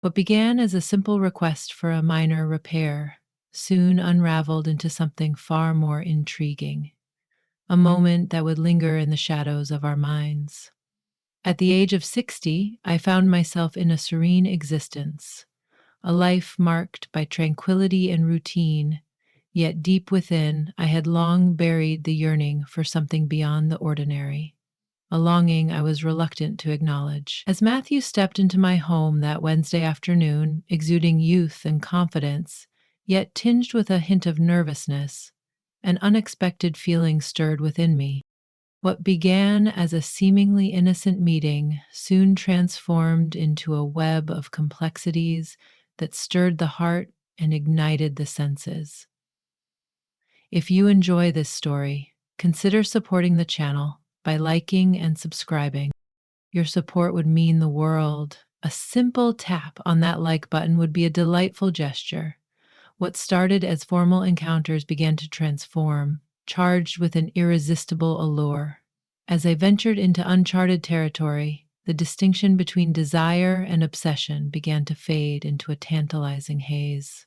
What began as a simple request for a minor repair soon unraveled into something far more intriguing, a moment that would linger in the shadows of our minds. At the age of 60, I found myself in a serene existence, a life marked by tranquility and routine, yet deep within, I had long buried the yearning for something beyond the ordinary, a longing I was reluctant to acknowledge. As Matthew stepped into my home that Wednesday afternoon, exuding youth and confidence, yet tinged with a hint of nervousness, an unexpected feeling stirred within me. What began as a seemingly innocent meeting soon transformed into a web of complexities that stirred the heart and ignited the senses. If you enjoy this story, consider supporting the channel by liking and subscribing. Your support would mean the world. A simple tap on that like button would be a delightful gesture. What started as formal encounters began to transform, charged with an irresistible allure. As I ventured into uncharted territory, the distinction between desire and obsession began to fade into a tantalizing haze.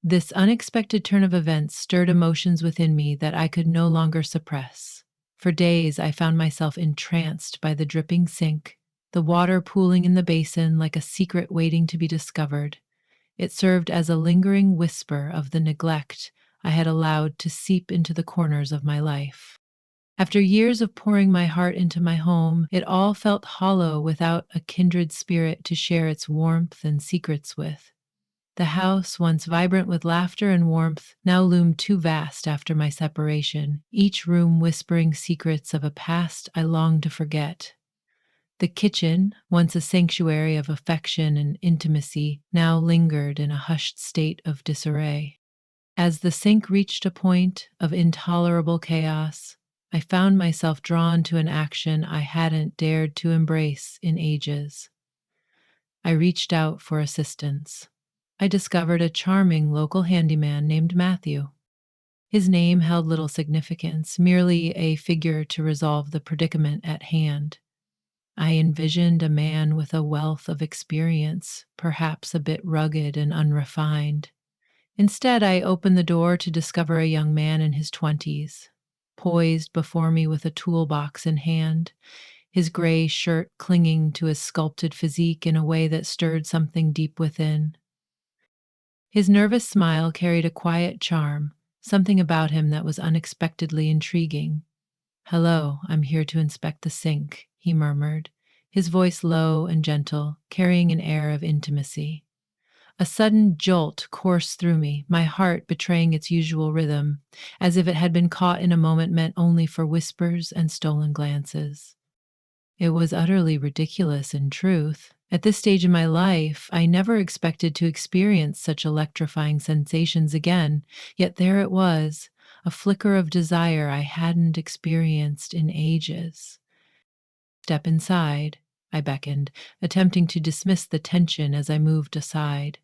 This unexpected turn of events stirred emotions within me that I could no longer suppress. For days, I found myself entranced by the dripping sink, the water pooling in the basin like a secret waiting to be discovered. It served as a lingering whisper of the neglect I had allowed to seep into the corners of my life. After years of pouring my heart into my home, it all felt hollow without a kindred spirit to share its warmth and secrets with. The house, once vibrant with laughter and warmth, now loomed too vast after my separation, each room whispering secrets of a past I longed to forget. The kitchen, once a sanctuary of affection and intimacy, now lingered in a hushed state of disarray. As the sink reached a point of intolerable chaos, I found myself drawn to an action I hadn't dared to embrace in ages. I reached out for assistance. I discovered a charming local handyman named Matthew. His name held little significance, merely a figure to resolve the predicament at hand. I envisioned a man with a wealth of experience, perhaps a bit rugged and unrefined. Instead, I opened the door to discover a young man in his 20s, poised before me with a toolbox in hand, his gray shirt clinging to his sculpted physique in a way that stirred something deep within. His nervous smile carried a quiet charm, something about him that was unexpectedly intriguing. "Hello, I'm here to inspect the sink," he murmured, his voice low and gentle, carrying an air of intimacy. A sudden jolt coursed through me, my heart betraying its usual rhythm, as if it had been caught in a moment meant only for whispers and stolen glances. It was utterly ridiculous in truth. At this stage in my life, I never expected to experience such electrifying sensations again, yet there it was, a flicker of desire I hadn't experienced in ages. "Step inside," I beckoned, attempting to dismiss the tension as I moved aside.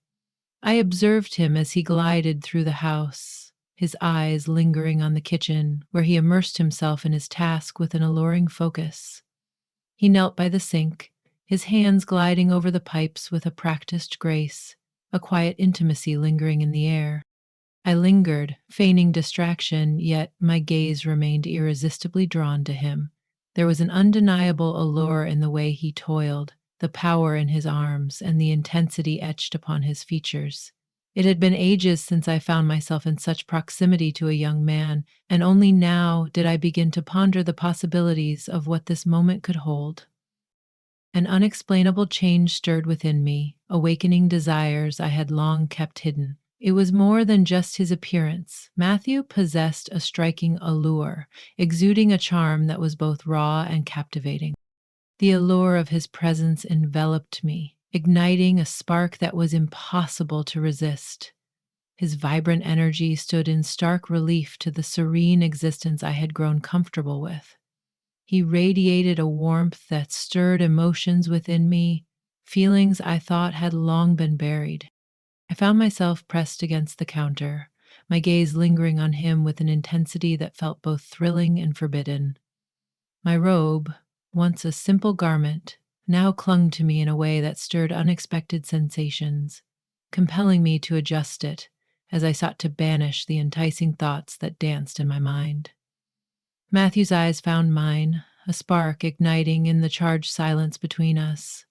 I observed him as he glided through the house, his eyes lingering on the kitchen, where he immersed himself in his task with an alluring focus. He knelt by the sink, his hands gliding over the pipes with a practiced grace, a quiet intimacy lingering in the air. I lingered, feigning distraction, yet my gaze remained irresistibly drawn to him. There was an undeniable allure in the way he toiled, the power in his arms, and the intensity etched upon his features. It had been ages since I found myself in such proximity to a young man, and only now did I begin to ponder the possibilities of what this moment could hold. An unexplainable change stirred within me, awakening desires I had long kept hidden. It was more than just his appearance. Matthew possessed a striking allure, exuding a charm that was both raw and captivating. The allure of his presence enveloped me, igniting a spark that was impossible to resist. His vibrant energy stood in stark relief to the serene existence I had grown comfortable with. He radiated a warmth that stirred emotions within me, feelings I thought had long been buried. I found myself pressed against the counter, my gaze lingering on him with an intensity that felt both thrilling and forbidden. My robe, once a simple garment, now clung to me in a way that stirred unexpected sensations, compelling me to adjust it as I sought to banish the enticing thoughts that danced in my mind. Matthew's eyes found mine, a spark igniting in the charged silence between us.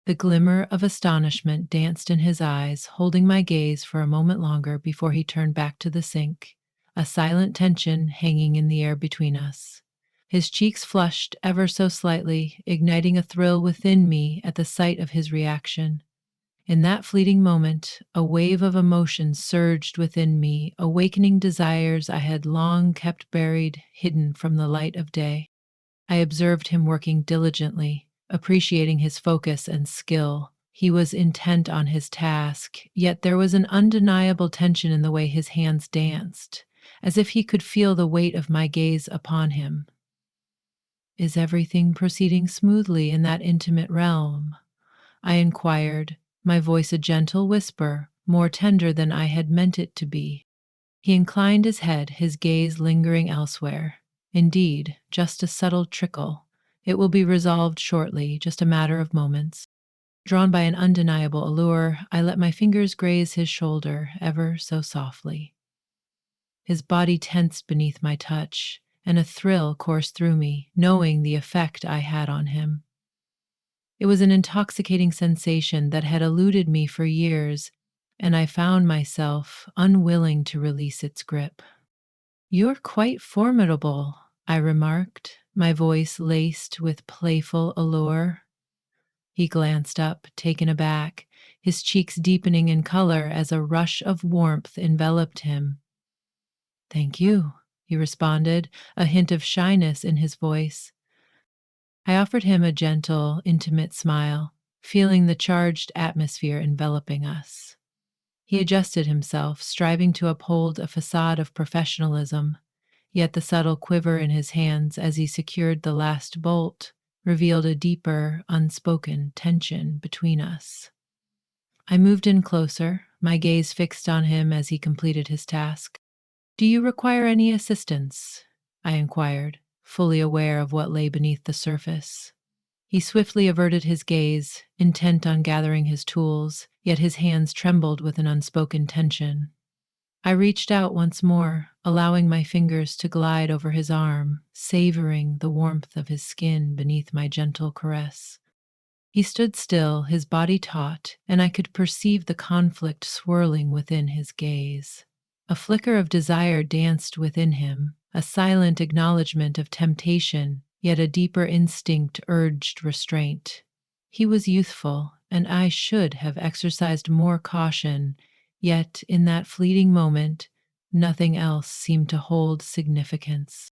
The glimmer of astonishment danced in his eyes, holding my gaze for a moment longer before he turned back to the sink, a silent tension hanging in the air between us. His cheeks flushed ever so slightly, igniting a thrill within me at the sight of his reaction. In that fleeting moment, a wave of emotion surged within me, awakening desires I had long kept buried, hidden from the light of day. I observed him working diligently, appreciating his focus and skill. He was intent on his task, yet there was an undeniable tension in the way his hands danced, as if he could feel the weight of my gaze upon him. "Is everything proceeding smoothly in that intimate realm?" I inquired, my voice a gentle whisper, more tender than I had meant it to be. He inclined his head, his gaze lingering elsewhere. "Indeed, just a subtle trickle. It will be resolved shortly, just a matter of moments." Drawn by an undeniable allure, I let my fingers graze his shoulder ever so softly. His body tensed beneath my touch, and a thrill coursed through me, knowing the effect I had on him. It was an intoxicating sensation that had eluded me for years, and I found myself unwilling to release its grip. "You're quite formidable," I remarked, my voice laced with playful allure. He glanced up, taken aback, his cheeks deepening in color as a rush of warmth enveloped him. "Thank you," he responded, a hint of shyness in his voice. I offered him a gentle, intimate smile, feeling the charged atmosphere enveloping us. He adjusted himself, striving to uphold a facade of professionalism, yet the subtle quiver in his hands as he secured the last bolt revealed a deeper, unspoken tension between us. I moved in closer, my gaze fixed on him as he completed his task. "Do you require any assistance?" I inquired, fully aware of what lay beneath the surface. He swiftly averted his gaze, intent on gathering his tools, yet his hands trembled with an unspoken tension. I reached out once more, allowing my fingers to glide over his arm, savoring the warmth of his skin beneath my gentle caress. He stood still, his body taut, and I could perceive the conflict swirling within his gaze. A flicker of desire danced within him, a silent acknowledgement of temptation, yet a deeper instinct urged restraint. He was youthful, and I should have exercised more caution, yet in that fleeting moment, nothing else seemed to hold significance.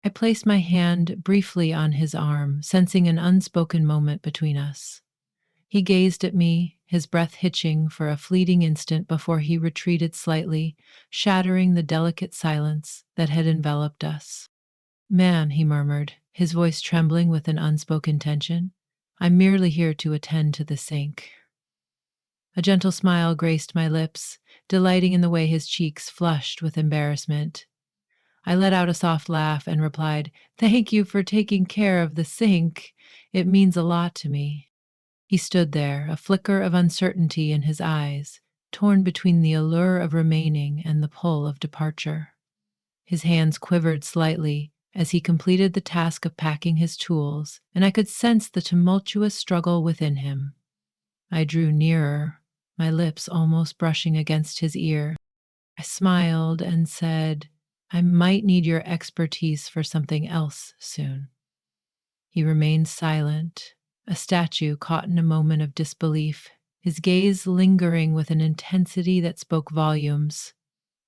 I placed my hand briefly on his arm, sensing an unspoken moment between us. He gazed at me, his breath hitching for a fleeting instant before he retreated slightly, shattering the delicate silence that had enveloped us. "Man," he murmured, his voice trembling with an unspoken tension, "I'm merely here to attend to the sink." A gentle smile graced my lips, delighting in the way his cheeks flushed with embarrassment. I let out a soft laugh and replied, "Thank you for taking care of the sink. It means a lot to me." He stood there, a flicker of uncertainty in his eyes, torn between the allure of remaining and the pull of departure. His hands quivered slightly as he completed the task of packing his tools, and I could sense the tumultuous struggle within him. I drew nearer, my lips almost brushing against his ear. I smiled and said, "I might need your expertise for something else soon." He remained silent, a statue caught in a moment of disbelief, his gaze lingering with an intensity that spoke volumes.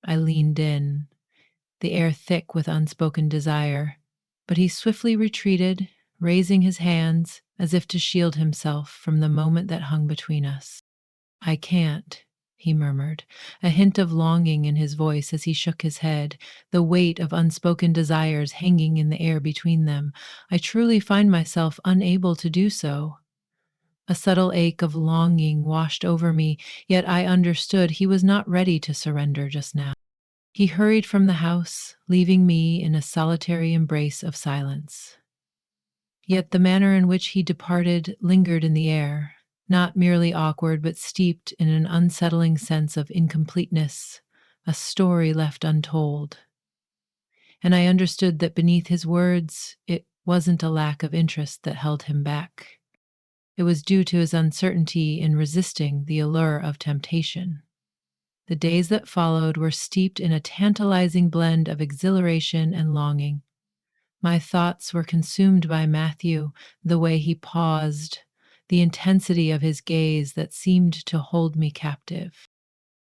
I leaned in, the air thick with unspoken desire, but he swiftly retreated, raising his hands as if to shield himself from the moment that hung between us. "I can't," he murmured, a hint of longing in his voice as he shook his head, the weight of unspoken desires hanging in the air between them. "I truly find myself unable to do so." A subtle ache of longing washed over me, yet I understood he was not ready to surrender just now. He hurried from the house, leaving me in a solitary embrace of silence. Yet the manner in which he departed lingered in the air, not merely awkward, but steeped in an unsettling sense of incompleteness, a story left untold. And I understood that beneath his words, it wasn't a lack of interest that held him back. It was due to his uncertainty in resisting the allure of temptation. The days that followed were steeped in a tantalizing blend of exhilaration and longing. My thoughts were consumed by Matthew, the way he paused, the intensity of his gaze that seemed to hold me captive.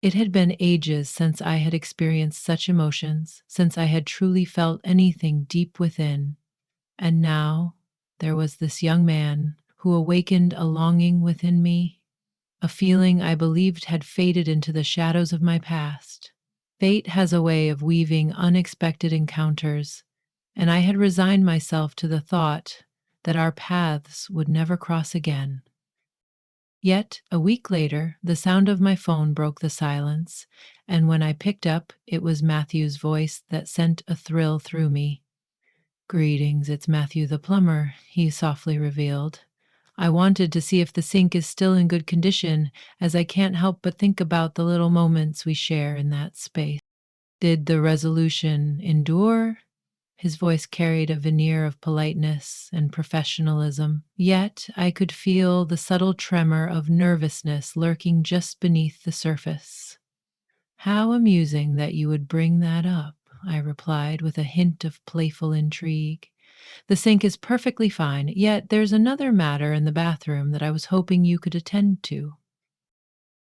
It had been ages since I had experienced such emotions, since I had truly felt anything deep within. And now there was this young man who awakened a longing within me, a feeling I believed had faded into the shadows of my past. Fate has a way of weaving unexpected encounters, and I had resigned myself to the thought that our paths would never cross again. Yet, a week later, the sound of my phone broke the silence, and when I picked up, it was Matthew's voice that sent a thrill through me. "Greetings, it's Matthew the plumber," he softly revealed. "I wanted to see if the sink is still in good condition, as I can't help but think about the little moments we share in that space. Did the resolution endure?" His voice carried a veneer of politeness and professionalism, yet I could feel the subtle tremor of nervousness lurking just beneath the surface. "How amusing that you would bring that up," I replied with a hint of playful intrigue. "The sink is perfectly fine, yet there's another matter in the bathroom that I was hoping you could attend to."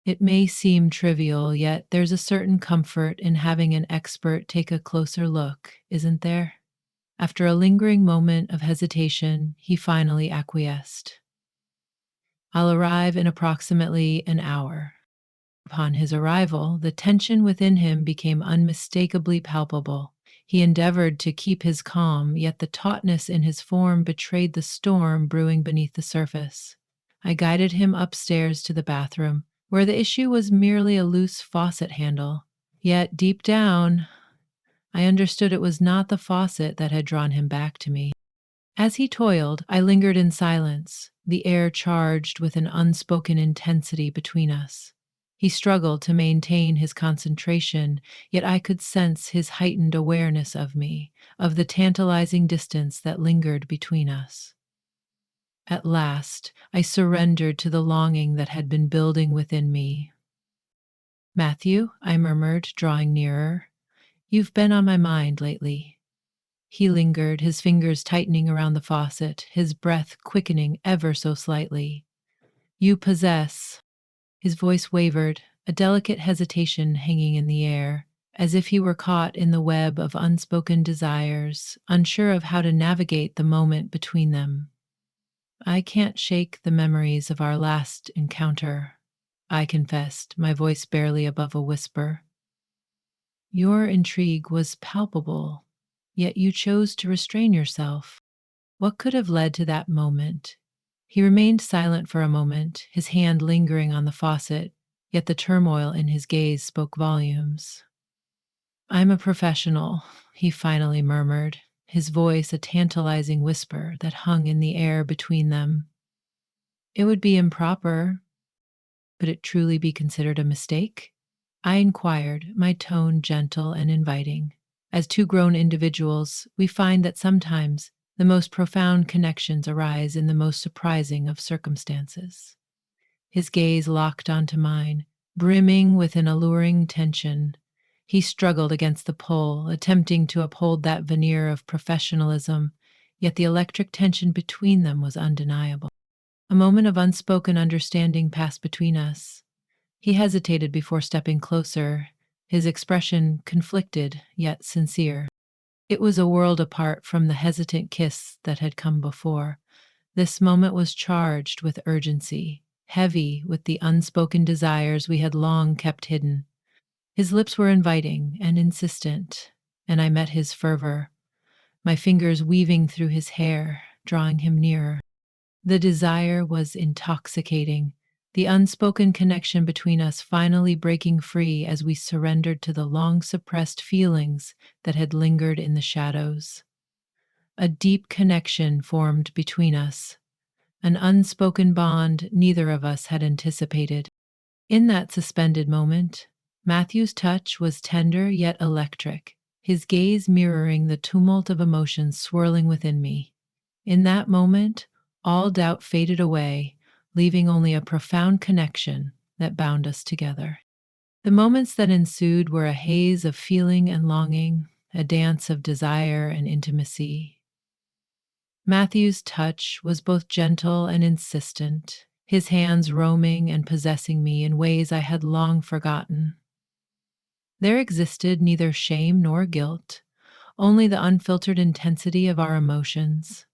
It may seem trivial, yet there's a certain comfort in having an expert take a closer look, isn't there? After a lingering moment of hesitation, he finally acquiesced. "I'll arrive in approximately an hour." Upon his arrival, the tension within him became unmistakably palpable. He endeavored to keep his calm, yet the tautness in his form betrayed the storm brewing beneath the surface. I guided him upstairs to the bathroom, where the issue was merely a loose faucet handle. Yet deep down, I understood it was not the faucet that had drawn him back to me. As he toiled, I lingered in silence, the air charged with an unspoken intensity between us. He struggled to maintain his concentration, yet I could sense his heightened awareness of me, of the tantalizing distance that lingered between us. At last, I surrendered to the longing that had been building within me. "Matthew," I murmured, drawing nearer, "you've been on my mind lately." He lingered, his fingers tightening around the faucet, his breath quickening ever so slightly. "You possess—" His voice wavered, a delicate hesitation hanging in the air, as if he were caught in the web of unspoken desires, unsure of how to navigate the moment between them. "I can't shake the memories of our last encounter," I confessed, my voice barely above a whisper. "Your intrigue was palpable, yet you chose to restrain yourself. What could have led to that moment?" He remained silent for a moment, his hand lingering on the faucet, yet the turmoil in his gaze spoke volumes. "I'm a professional," he finally murmured, his voice a tantalizing whisper that hung in the air between them. "It would be improper. Could it truly be considered a mistake?" I inquired, my tone gentle and inviting. As two grown individuals, we find that sometimes the most profound connections arise in the most surprising of circumstances. His gaze locked onto mine, brimming with an alluring tension. He struggled against the pull, attempting to uphold that veneer of professionalism, yet the electric tension between them was undeniable. A moment of unspoken understanding passed between us. He hesitated before stepping closer, his expression conflicted yet sincere. It was a world apart from the hesitant kiss that had come before. This moment was charged with urgency, heavy with the unspoken desires we had long kept hidden. His lips were inviting and insistent, and I met his fervor, my fingers weaving through his hair, drawing him nearer. The desire was intoxicating, the unspoken connection between us finally breaking free as we surrendered to the long suppressed feelings that had lingered in the shadows. A deep connection formed between us, an unspoken bond neither of us had anticipated. In that suspended moment, Matthew's touch was tender yet electric, his gaze mirroring the tumult of emotions swirling within me. In that moment, all doubt faded away, leaving only a profound connection that bound us together. The moments that ensued were a haze of feeling and longing, a dance of desire and intimacy. Matthew's touch was both gentle and insistent, his hands roaming and possessing me in ways I had long forgotten. There existed neither shame nor guilt, only the unfiltered intensity of our emotions.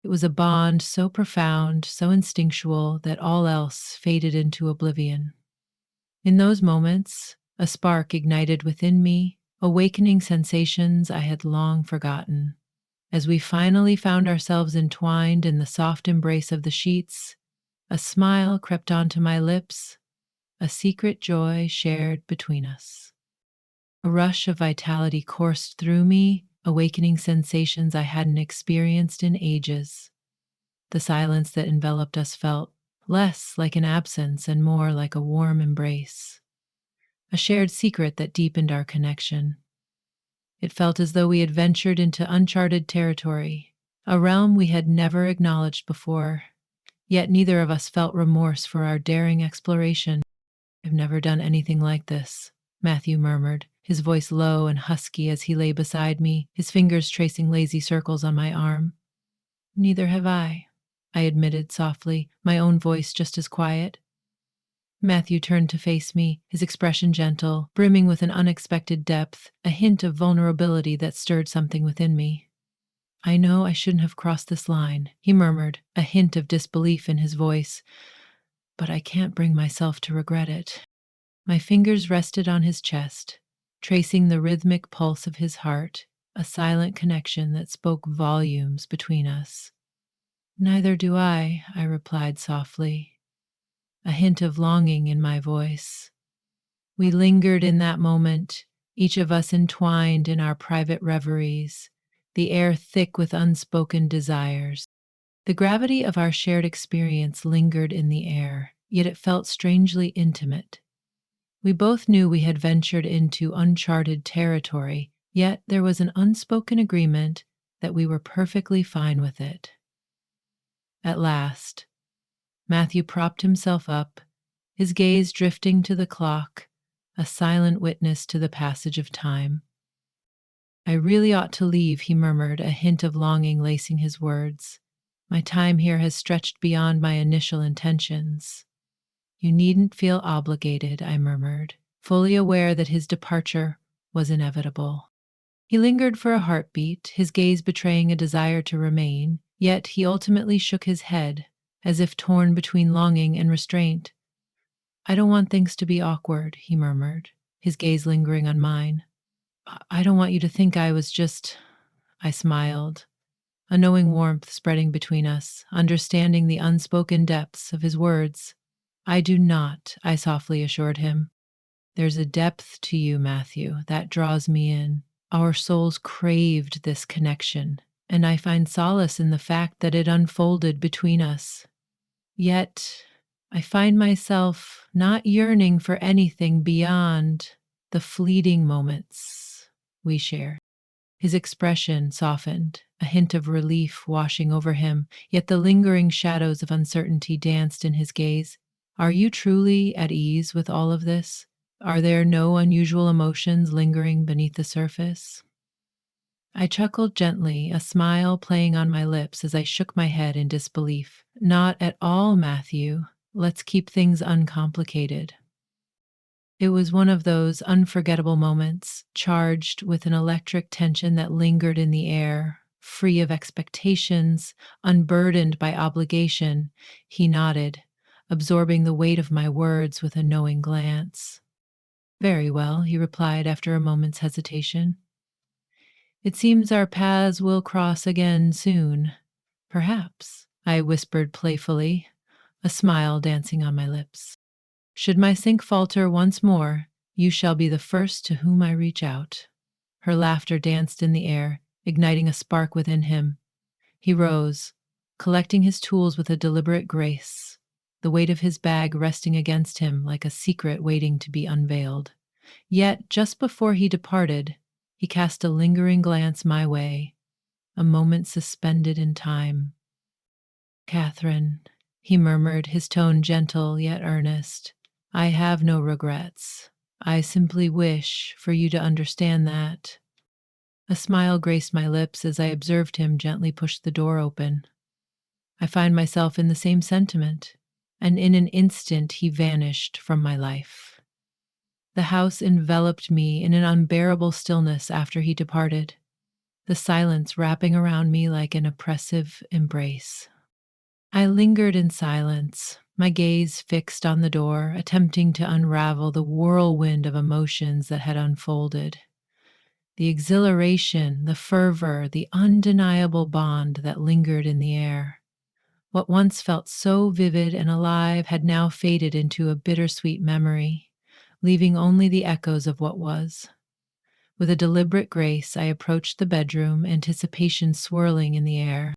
It was a bond so profound, so instinctual, that all else faded into oblivion. In those moments, a spark ignited within me, awakening sensations I had long forgotten. As we finally found ourselves entwined in the soft embrace of the sheets, a smile crept onto my lips, a secret joy shared between us. A rush of vitality coursed through me, awakening sensations I hadn't experienced in ages. The silence that enveloped us felt less like an absence and more like a warm embrace, a shared secret that deepened our connection. It felt as though we had ventured into uncharted territory, a realm we had never acknowledged before, yet neither of us felt remorse for our daring exploration. "I've never done anything like this," Matthew murmured, his voice low and husky as he lay beside me, his fingers tracing lazy circles on my arm. "Neither have I admitted softly, my own voice just as quiet. Matthew turned to face me, his expression gentle, brimming with an unexpected depth, a hint of vulnerability that stirred something within me. "I know I shouldn't have crossed this line," he murmured, a hint of disbelief in his voice, "but I can't bring myself to regret it." My fingers rested on his chest, tracing the rhythmic pulse of his heart, a silent connection that spoke volumes between us. "Neither do I replied softly, a hint of longing in my voice. We lingered in that moment, each of us entwined in our private reveries, the air thick with unspoken desires. The gravity of our shared experience lingered in the air, yet it felt strangely intimate. We both knew we had ventured into uncharted territory, yet there was an unspoken agreement that we were perfectly fine with it. At last, Matthew propped himself up, his gaze drifting to the clock, a silent witness to the passage of time. "I really ought to leave," he murmured, a hint of longing lacing his words. "My time here has stretched beyond my initial intentions." "You needn't feel obligated," I murmured, fully aware that his departure was inevitable. He lingered for a heartbeat, his gaze betraying a desire to remain, yet he ultimately shook his head, as if torn between longing and restraint. "I don't want things to be awkward," he murmured, his gaze lingering on mine. I don't want you to think I was just—" I smiled, a knowing warmth spreading between us, understanding the unspoken depths of his words. "I do not," I softly assured him. "There's a depth to you, Matthew, that draws me in. Our souls craved this connection, and I find solace in the fact that it unfolded between us. Yet, I find myself not yearning for anything beyond the fleeting moments we share." His expression softened, a hint of relief washing over him, yet the lingering shadows of uncertainty danced in his gaze. "Are you truly at ease with all of this? Are there no unusual emotions lingering beneath the surface?" I chuckled gently, a smile playing on my lips as I shook my head in disbelief. "Not at all, Matthew. Let's keep things uncomplicated." It was one of those unforgettable moments, charged with an electric tension that lingered in the air, free of expectations, unburdened by obligation. He nodded, absorbing the weight of my words with a knowing glance. "Very well," he replied after a moment's hesitation. "It seems our paths will cross again soon." "Perhaps," I whispered playfully, a smile dancing on my lips. "Should my sync falter once more, you shall be the first to whom I reach out." Her laughter danced in the air, igniting a spark within him. He rose, collecting his tools with a deliberate grace, the weight of his bag resting against him like a secret waiting to be unveiled. Yet, just before he departed, he cast a lingering glance my way, a moment suspended in time. "Catherine," he murmured, his tone gentle yet earnest, "I have no regrets. I simply wish for you to understand that." A smile graced my lips as I observed him gently push the door open. I find myself in the same sentiment, and in an instant he vanished from my life. The house enveloped me in an unbearable stillness after he departed, the silence wrapping around me like an oppressive embrace. I lingered in silence, my gaze fixed on the door, attempting to unravel the whirlwind of emotions that had unfolded. The exhilaration, the fervor, the undeniable bond that lingered in the air. What once felt so vivid and alive had now faded into a bittersweet memory, leaving only the echoes of what was. With a deliberate grace, I approached the bedroom, anticipation swirling in the air.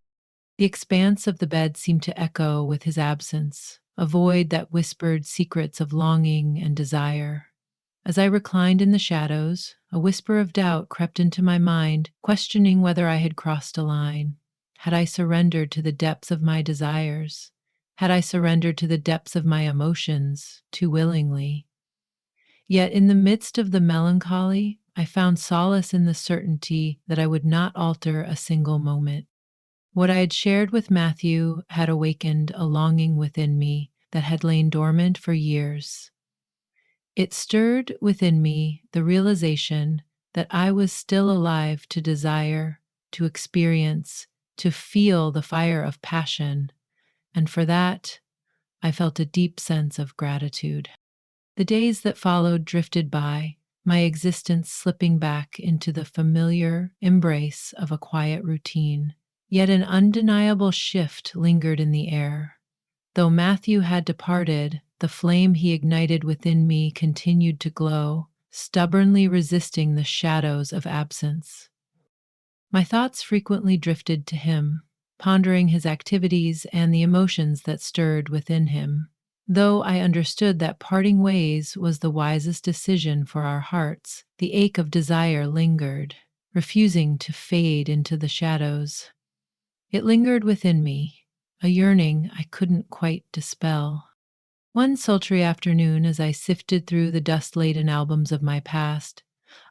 The expanse of the bed seemed to echo with his absence, a void that whispered secrets of longing and desire. As I reclined in the shadows, a whisper of doubt crept into my mind, questioning whether I had crossed a line. Had I surrendered to the depths of my desires? Had I surrendered to the depths of my emotions too willingly? Yet in the midst of the melancholy, I found solace in the certainty that I would not alter a single moment. What I had shared with Matthew had awakened a longing within me that had lain dormant for years. It stirred within me the realization that I was still alive to desire, to experience, to feel the fire of passion, and for that I felt a deep sense of gratitude. The days that followed drifted by, my existence slipping back into the familiar embrace of a quiet routine. Yet an undeniable shift lingered in the air. Though Matthew had departed, the flame he ignited within me continued to glow, stubbornly resisting the shadows of absence. My thoughts frequently drifted to him, pondering his activities and the emotions that stirred within him. Though I understood that parting ways was the wisest decision for our hearts, the ache of desire lingered, refusing to fade into the shadows. It lingered within me, a yearning I couldn't quite dispel. One sultry afternoon, as I sifted through the dust-laden albums of my past,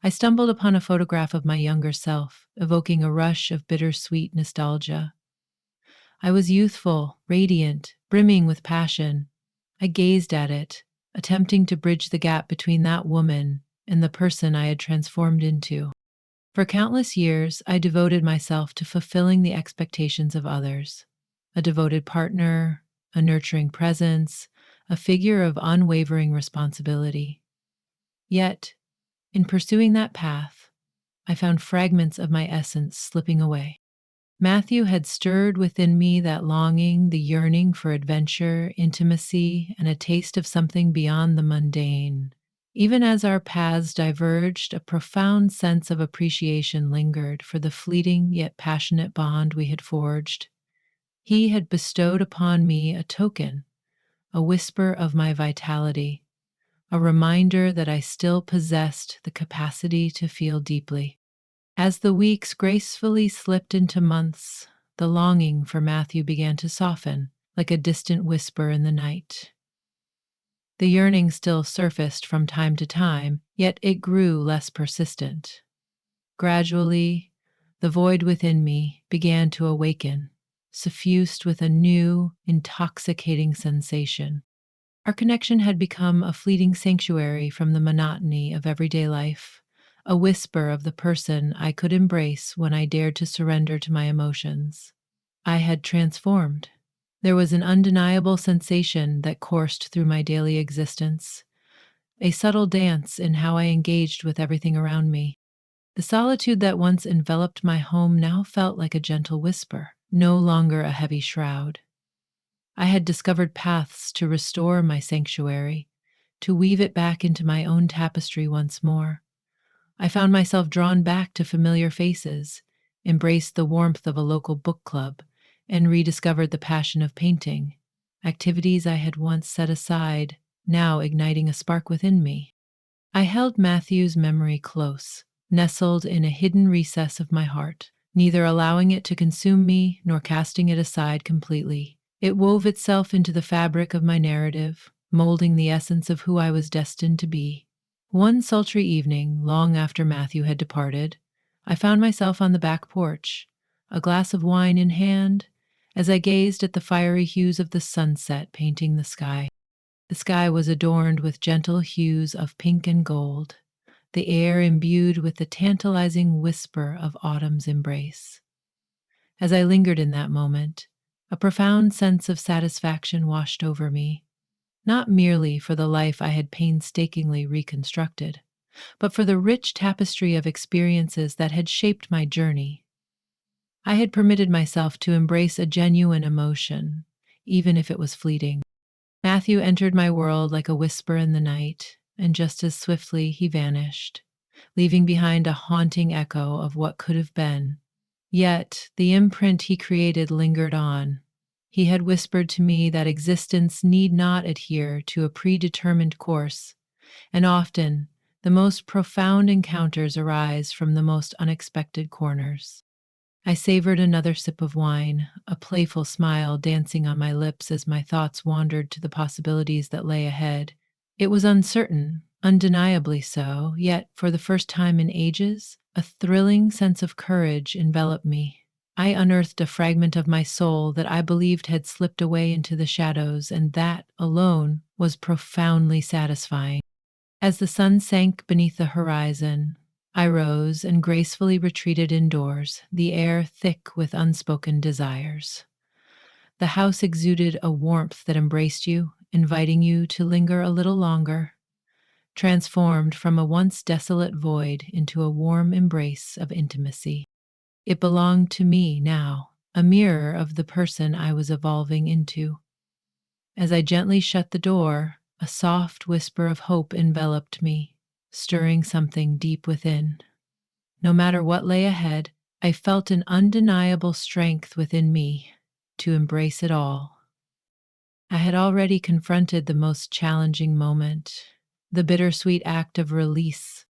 I stumbled upon a photograph of my younger self, evoking a rush of bittersweet nostalgia. I was youthful, radiant, brimming with passion. I gazed at it, attempting to bridge the gap between that woman and the person I had transformed into. For countless years, I devoted myself to fulfilling the expectations of others. A devoted partner, a nurturing presence, a figure of unwavering responsibility. Yet, in pursuing that path, I found fragments of my essence slipping away. Matthew had stirred within me that longing, the yearning for adventure, intimacy, and a taste of something beyond the mundane. Even as our paths diverged, a profound sense of appreciation lingered for the fleeting yet passionate bond we had forged. He had bestowed upon me a token, a whisper of my vitality, a reminder that I still possessed the capacity to feel deeply. As the weeks gracefully slipped into months, the longing for Matthew began to soften, like a distant whisper in the night. The yearning still surfaced from time to time, yet it grew less persistent. Gradually, the void within me began to awaken, suffused with a new, intoxicating sensation. Our connection had become a fleeting sanctuary from the monotony of everyday life, a whisper of the person I could embrace when I dared to surrender to my emotions. I had transformed. There was an undeniable sensation that coursed through my daily existence, a subtle dance in how I engaged with everything around me. The solitude that once enveloped my home now felt like a gentle whisper, no longer a heavy shroud. I had discovered paths to restore my sanctuary, to weave it back into my own tapestry once more. I found myself drawn back to familiar faces, embraced the warmth of a local book club, and rediscovered the passion of painting, activities I had once set aside, now igniting a spark within me. I held Matthew's memory close, nestled in a hidden recess of my heart, neither allowing it to consume me nor casting it aside completely. It wove itself into the fabric of my narrative, molding the essence of who I was destined to be. One sultry evening, long after Matthew had departed, I found myself on the back porch, a glass of wine in hand, as I gazed at the fiery hues of the sunset painting the sky. The sky was adorned with gentle hues of pink and gold, the air imbued with the tantalizing whisper of autumn's embrace. As I lingered in that moment, a profound sense of satisfaction washed over me, not merely for the life I had painstakingly reconstructed, but for the rich tapestry of experiences that had shaped my journey. I had permitted myself to embrace a genuine emotion, even if it was fleeting. Matthew entered my world like a whisper in the night, and just as swiftly he vanished, leaving behind a haunting echo of what could have been. Yet the imprint he created lingered on. He had whispered to me that existence need not adhere to a predetermined course, and often the most profound encounters arise from the most unexpected corners. I savored another sip of wine, a playful smile dancing on my lips as my thoughts wandered to the possibilities that lay ahead. It was uncertain, undeniably so, yet for the first time in ages, a thrilling sense of courage enveloped me. I unearthed a fragment of my soul that I believed had slipped away into the shadows, and that, alone, was profoundly satisfying. As the sun sank beneath the horizon, I rose and gracefully retreated indoors, the air thick with unspoken desires. The house exuded a warmth that embraced you, inviting you to linger a little longer, transformed from a once desolate void into a warm embrace of intimacy. It belonged to me now, a mirror of the person I was evolving into. As I gently shut the door, a soft whisper of hope enveloped me, stirring something deep within. No matter what lay ahead, I felt an undeniable strength within me to embrace it all. I had already confronted the most challenging moment, the bittersweet act of release